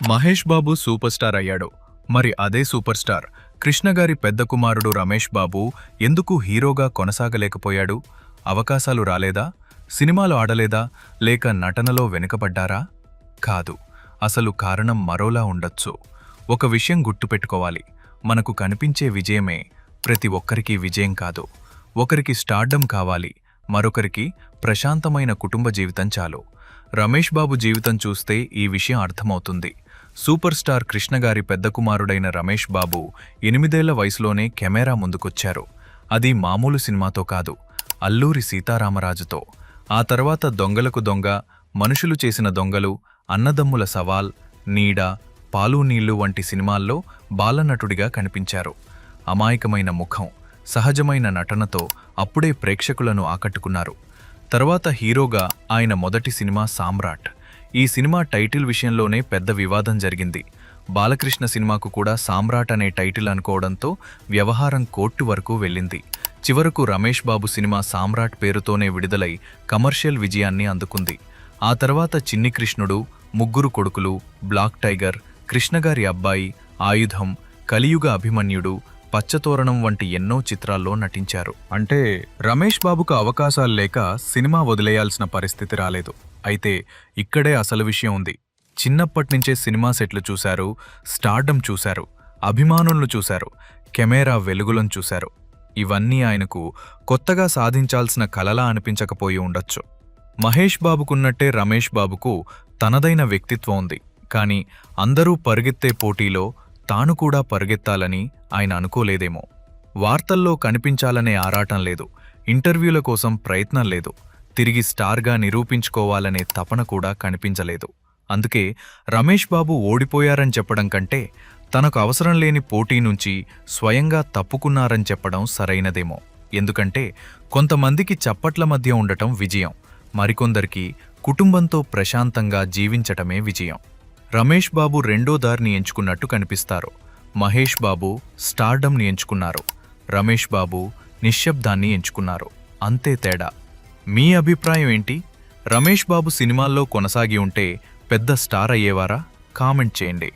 Mahesh Babu super star అయ్యాడు. మరి అదే సూపర్ స్టార్ కృష్ణగారి పెద్ద కుమారుడు రమేష్ బాబు ఎందుకు హీరోగా కొనసాగలేకపోయాడు? అవకాశాలు రాలేదా? సినిమాలు ఆడలేదా? లేక నటనలో వెనుకబడ్డారా? కాదు, అసలు కారణం మరోలా ఉండొచ్చు. ఒక విషయం గుర్తుపెట్టుకోవాలి, మనకు కనిపించే విజయమే ప్రతి ఒక్కరికి విజయం కాదు. ఒకరికి స్టార్డమ్ కావాలి, మరొకరికి ప్రశాంతమైన కుటుంబ జీవితం చాలు. రమేష్ బాబు జీవితం చూస్తే ఈ విషయం అర్థమవుతుంది. సూపర్ స్టార్ కృష్ణగారి పెద్ద కుమారుడైన రమేష్ బాబు 8 వయసులోనే కెమెరా ముందుకొచ్చారు. అది మామూలు సినిమాతో కాదు, అల్లూరి సీతారామరాజుతో. ఆ తర్వాత దొంగలకు దొంగ, మనుషులు చేసిన దొంగలు, అన్నదమ్ముల సవాల్, నీడ, పాలు నీళ్లు వంటి సినిమాల్లో బాలనటుడిగా కనిపించారు. అమాయకమైన ముఖం, సహజమైన నటనతో అప్పుడే ప్రేక్షకులను ఆకట్టుకున్నారు. తర్వాత హీరోగా ఆయన మొదటి సినిమా సామ్రాట్. ఈ సినిమా టైటిల్ విషయంలోనే పెద్ద వివాదం జరిగింది. బాలకృష్ణ సినిమాకు కూడా సామ్రాట్ అనే టైటిల్ అనుకోవడంతో వ్యవహారం కోర్టు వరకు వెళ్ళింది. చివరకు రమేష్ బాబు సినిమా సామ్రాట్ పేరుతోనే విడుదలై కమర్షియల్ విజయాన్ని అందుకుంది. ఆ తర్వాత చిన్ని కృష్ణుడు, ముగ్గురు కొడుకులు, బ్లాక్ టైగర్, కృష్ణగారి అబ్బాయి, ఆయుధం, కలియుగ అభిమన్యుడు, పచ్చతోరణం వంటి ఎన్నో చిత్రాల్లో నటించారు. అంటే రమేష్ బాబుకు అవకాశాలు లేక సినిమా వదిలేయాల్సిన పరిస్థితి రాలేదు. అయితే ఇక్కడే అసలు విషయం ఉంది. చిన్నప్పట్నుంచే సినిమా సెట్లు చూశారు, స్టార్డమ్ చూశారు, అభిమానులను చూశారు, కెమెరా వెలుగులను చూశారు. ఇవన్నీ ఆయనకు కొత్తగా సాధించాల్సిన కలలా అనిపించకపోయి ఉండొచ్చు. మహేష్ బాబుకున్నట్టే రమేష్ బాబుకు తనదైన వ్యక్తిత్వం ఉంది. కానీ అందరూ పరుగెత్తే పోటీలో తాను కూడా పరుగెత్తాలని ఆయన అనుకోలేదేమో. వార్తల్లో కనిపించాలనే ఆరాటం లేదు, ఇంటర్వ్యూల కోసం ప్రయత్నం లేదు, తిరిగి స్టార్గా నిరూపించుకోవాలనే తపన కూడా కనిపించలేదు. అందుకే రమేష్ బాబు ఓడిపోయారని చెప్పడం కంటే తనకు అవసరం లేని పోటీ నుంచి స్వయంగా తప్పుకున్నారని చెప్పడం సరైనదేమో. ఎందుకంటే కొంతమందికి చప్పట్ల మధ్య ఉండటం విజయం, మరికొందరికి కుటుంబంతో ప్రశాంతంగా జీవించటమే విజయం. రమేష్ బాబు రెండో దారిని ఎంచుకున్నట్టు కనిపిస్తారు. మహేష్ బాబు స్టార్డమ్ని ఎంచుకున్నారు. రమేష్ బాబు నిశ్శబ్దాన్ని ఎంచుకున్నారు. అంతే తేడా. మీ అభిప్రాయం ఏంటి? రమేష్ బాబు సినిమాల్లో కొనసాగి ఉంటే పెద్ద స్టార్ అయ్యేవారా? కామెంట్ చేయండి.